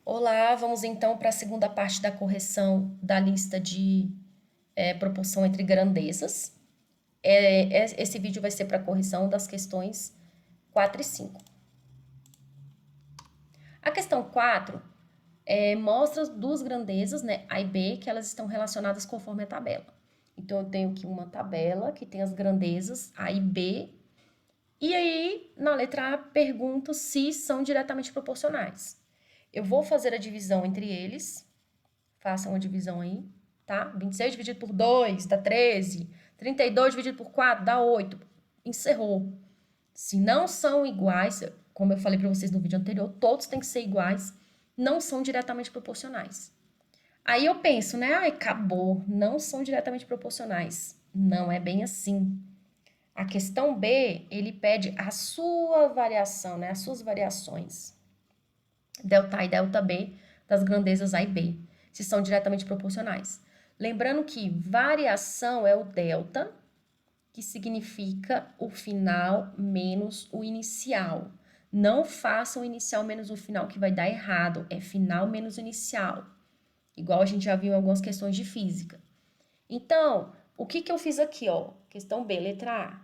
Olá, vamos então para a segunda parte da correção da lista de proporção entre grandezas. Esse vídeo vai ser para correção das questões 4 e 5. A questão 4 mostra duas grandezas, né, A e B, que elas estão relacionadas conforme a tabela. Então, eu tenho aqui uma tabela que tem as grandezas A e B, e aí, na letra A, pergunto se são diretamente proporcionais. Eu vou fazer a divisão entre eles. Façam a divisão aí, tá? 26 dividido por 2 dá 13. 32 dividido por 4 dá 8. Encerrou. Se não são iguais, como eu falei para vocês no vídeo anterior, todos têm que ser iguais, não são diretamente proporcionais. Aí eu penso, né? Ai, acabou, não são diretamente proporcionais. Não é bem assim. A questão B, ele pede a sua variação, né? As suas variações. Delta A e delta B das grandezas A e B, se são diretamente proporcionais. Lembrando que variação é o delta, que significa o final menos o inicial. Não façam o inicial menos o final, que vai dar errado. É final menos o inicial. Igual a gente já viu em algumas questões de física. Então, o que eu fiz aqui, ó? Questão B, letra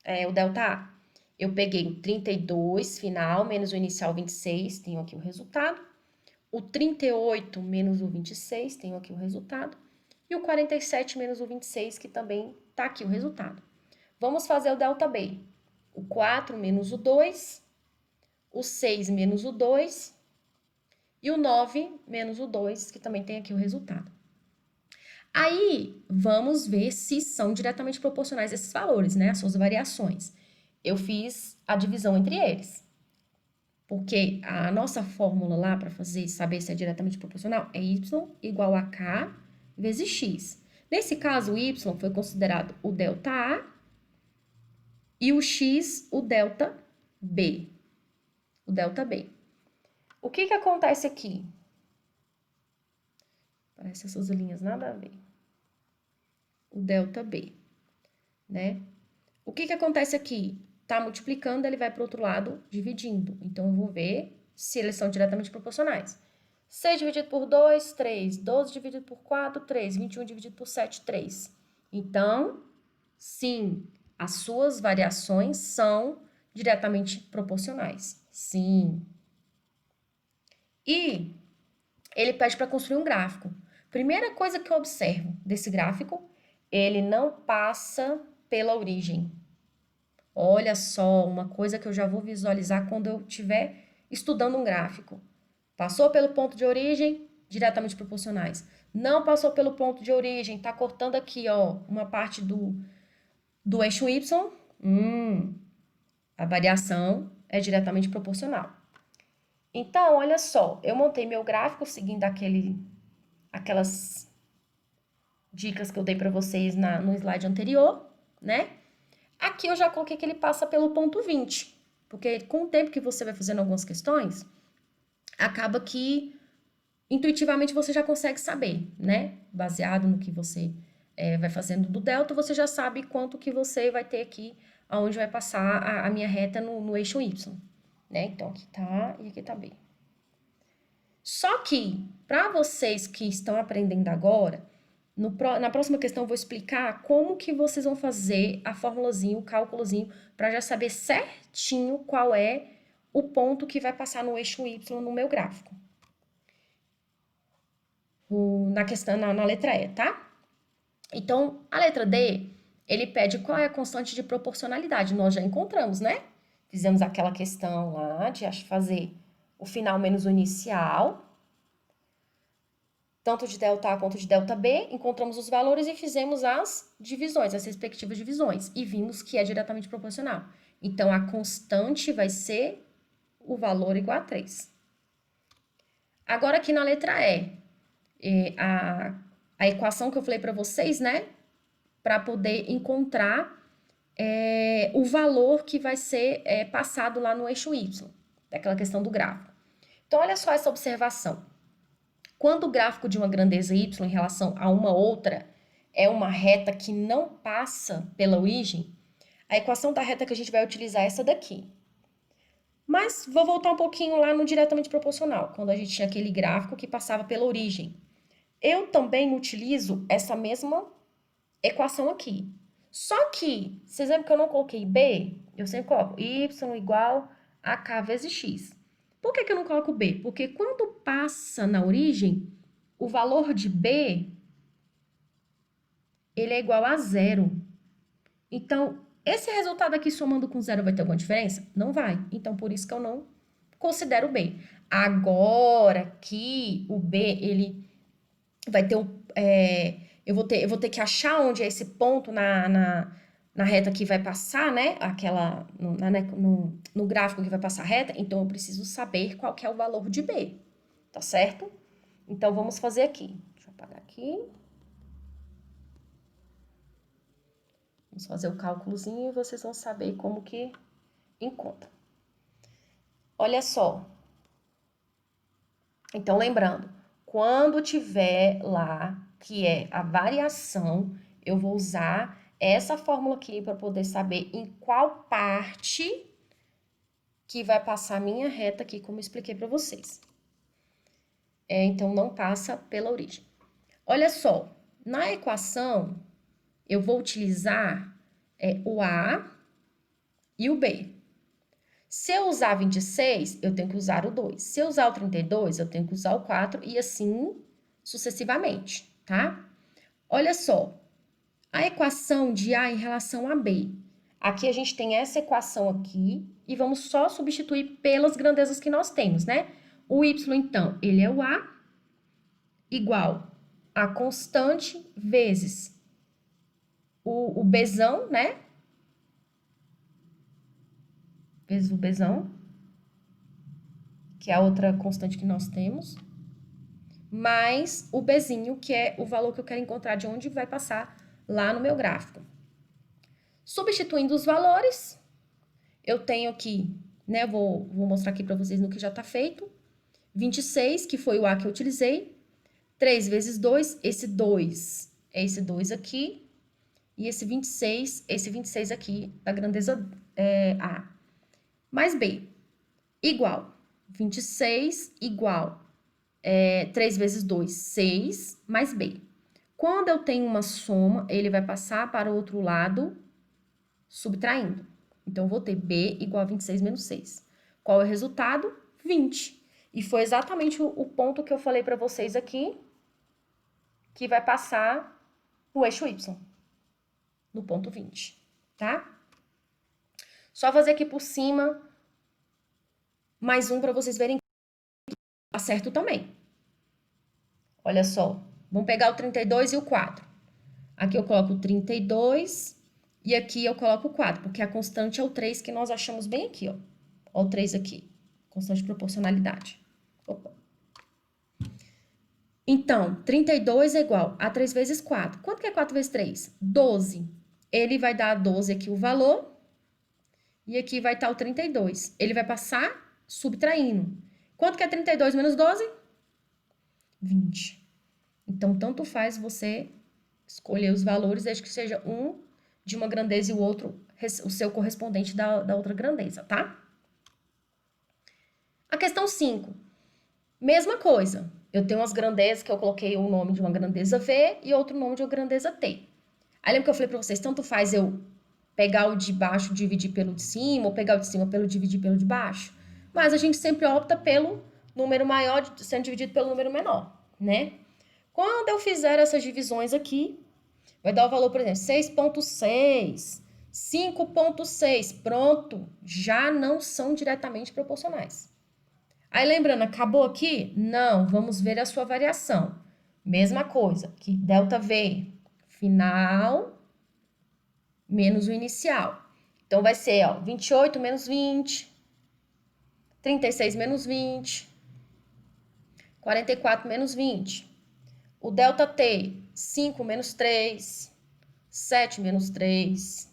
A. O delta A. Eu peguei o 32 final menos o inicial 26, tenho aqui o resultado. O 38 menos o 26, tenho aqui o resultado. E o 47 menos o 26, que também está aqui o resultado. Vamos fazer o delta B. O 4 menos o 2, o 6 menos o 2 e o 9 menos o 2, que também tem aqui o resultado. Aí, vamos ver se são diretamente proporcionais esses valores, né? As suas variações. Eu fiz a divisão entre eles. Porque a nossa fórmula lá para saber se é diretamente proporcional é y igual a k vezes x. Nesse caso, o y foi considerado o delta A e o x o delta B. O delta B. O que acontece aqui? Parece essas linhas nada a ver. O delta B, né? O que acontece aqui? Tá multiplicando, ele vai para o outro lado dividindo. Então, eu vou ver se eles são diretamente proporcionais. 6 dividido por 2, 3. 12 dividido por 4, 3. 21 dividido por 7, 3. Então, sim, as suas variações são diretamente proporcionais. Sim. E ele pede para construir um gráfico. Primeira coisa que eu observo desse gráfico, ele não passa pela origem. Olha só, uma coisa que eu já vou visualizar quando eu estiver estudando um gráfico. Passou pelo ponto de origem, diretamente proporcionais. Não passou pelo ponto de origem, está cortando aqui, ó, uma parte do eixo Y. A variação é diretamente proporcional. Então, olha só, eu montei meu gráfico seguindo aquelas dicas que eu dei para vocês no slide anterior, né? Aqui eu já coloquei que ele passa pelo ponto 20, porque com o tempo que você vai fazendo algumas questões, acaba que intuitivamente você já consegue saber, né? Baseado no que você vai fazendo do delta, você já sabe quanto que você vai ter aqui, aonde vai passar a minha reta no eixo Y, né? Então, aqui tá e aqui tá B. Só que, para vocês que estão aprendendo agora, na próxima questão eu vou explicar como que vocês vão fazer a formulazinha, o cálculozinho, para já saber certinho qual é o ponto que vai passar no eixo Y no meu gráfico. Na questão, na letra E, tá? Então, a letra D, ele pede qual é a constante de proporcionalidade. Nós já encontramos, né? Fizemos aquela questão lá de fazer o final menos o inicial, tanto de delta A quanto de delta B, encontramos os valores e fizemos as divisões, as respectivas divisões, e vimos que é diretamente proporcional. Então, a constante vai ser o valor igual a 3. Agora, aqui na letra E, a equação que eu falei para vocês, né? Para poder encontrar o valor que vai ser passado lá no eixo Y, daquela questão do gráfico. Então, olha só essa observação. Quando o gráfico de uma grandeza y em relação a uma outra é uma reta que não passa pela origem, a equação da reta que a gente vai utilizar é essa daqui. Mas vou voltar um pouquinho lá no diretamente proporcional, quando a gente tinha aquele gráfico que passava pela origem. Eu também utilizo essa mesma equação aqui. Só que, vocês lembram que eu não coloquei B? Eu sempre coloco y igual a k vezes x. Por que eu não coloco B? Porque quando passa na origem, o valor de B, ele é igual a zero. Então, esse resultado aqui somando com zero vai ter alguma diferença? Não vai. Então, por isso que eu não considero B. Agora que o B, ele vai ter eu vou ter que achar onde é esse ponto na reta que vai passar, né? Aquela, no gráfico que vai passar a reta. Então, eu preciso saber qual que é o valor de B. Tá certo? Então, vamos fazer aqui. Deixa eu apagar aqui. Vamos fazer o cálculozinho e vocês vão saber como que encontra. Olha só. Então, lembrando, quando tiver lá, que é a variação, eu vou usar essa fórmula aqui para poder saber em qual parte que vai passar a minha reta aqui, como eu expliquei para vocês. Então, não passa pela origem. Olha só, na equação, eu vou utilizar o A e o B. Se eu usar 26, eu tenho que usar o 2. Se eu usar o 32, eu tenho que usar o 4 e assim sucessivamente, tá? Olha só, a equação de A em relação a B. Aqui a gente tem essa equação aqui e vamos só substituir pelas grandezas que nós temos, né? O Y, então, ele é o A igual a constante vezes o Bzão, né? Vezes o Bzão, que é a outra constante que nós temos, mais o Bzinho, que é o valor que eu quero encontrar de onde vai passar lá no meu gráfico. Substituindo os valores, eu tenho aqui, né, vou mostrar aqui para vocês no que já está feito, 26, que foi o A que eu utilizei, 3 vezes 2, esse 2 é esse 2 aqui, e esse 26 aqui, da grandeza A, mais B, igual, 26 igual 3 vezes 2, 6, mais B. Quando eu tenho uma soma, ele vai passar para o outro lado, subtraindo. Então, eu vou ter B igual a 26 menos 6. Qual é o resultado? 20. E foi exatamente o ponto que eu falei para vocês aqui, que vai passar no eixo Y, no ponto 20, tá? Só fazer aqui por cima, mais um para vocês verem que tá certo também. Olha só, vamos pegar o 32 e o 4. Aqui eu coloco o 32 e aqui eu coloco o 4, porque a constante é o 3 que nós achamos bem aqui, ó. Ó o 3 aqui, constante de proporcionalidade. Opa. Então, 32 é igual a 3 vezes 4. Quanto que é 4 vezes 3? 12. Ele vai dar 12 aqui o valor e aqui vai estar o 32. Ele vai passar subtraindo. Quanto que é 32 menos 12? 20. Então, tanto faz você escolher os valores, desde que seja um de uma grandeza e o outro, o seu correspondente da outra grandeza, tá? A questão 5. Mesma coisa. Eu tenho umas grandezas que eu coloquei o nome de uma grandeza V e outro nome de uma grandeza T. Aí lembra que eu falei para vocês, tanto faz eu pegar o de baixo, dividir pelo de cima, ou pegar o de cima pelo dividir pelo de baixo? Mas a gente sempre opta pelo número maior sendo dividido pelo número menor, né? Quando eu fizer essas divisões aqui, vai dar o valor, por exemplo, 6,6, 5,6. Pronto, já não são diretamente proporcionais. Aí, lembrando, acabou aqui? Não, vamos ver a sua variação. Mesma coisa, que ΔV, final menos o inicial. Então, vai ser, ó, 28 menos 20, 36 menos 20, 44 menos 20. O ΔT, 5 menos 3, 7 menos 3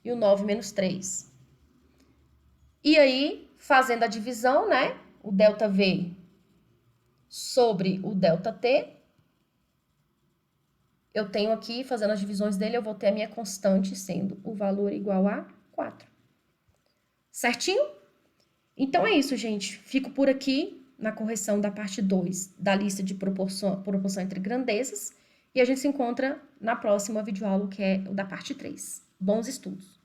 e o 9 menos 3. E aí, fazendo a divisão, né? O ΔV sobre o ΔT, eu tenho aqui, fazendo as divisões dele, eu vou ter a minha constante sendo o valor igual a 4. Certinho? Então é isso, gente. Fico por aqui na correção da parte 2 da lista de proporção entre grandezas. E a gente se encontra na próxima videoaula, que é o da parte 3. Bons estudos!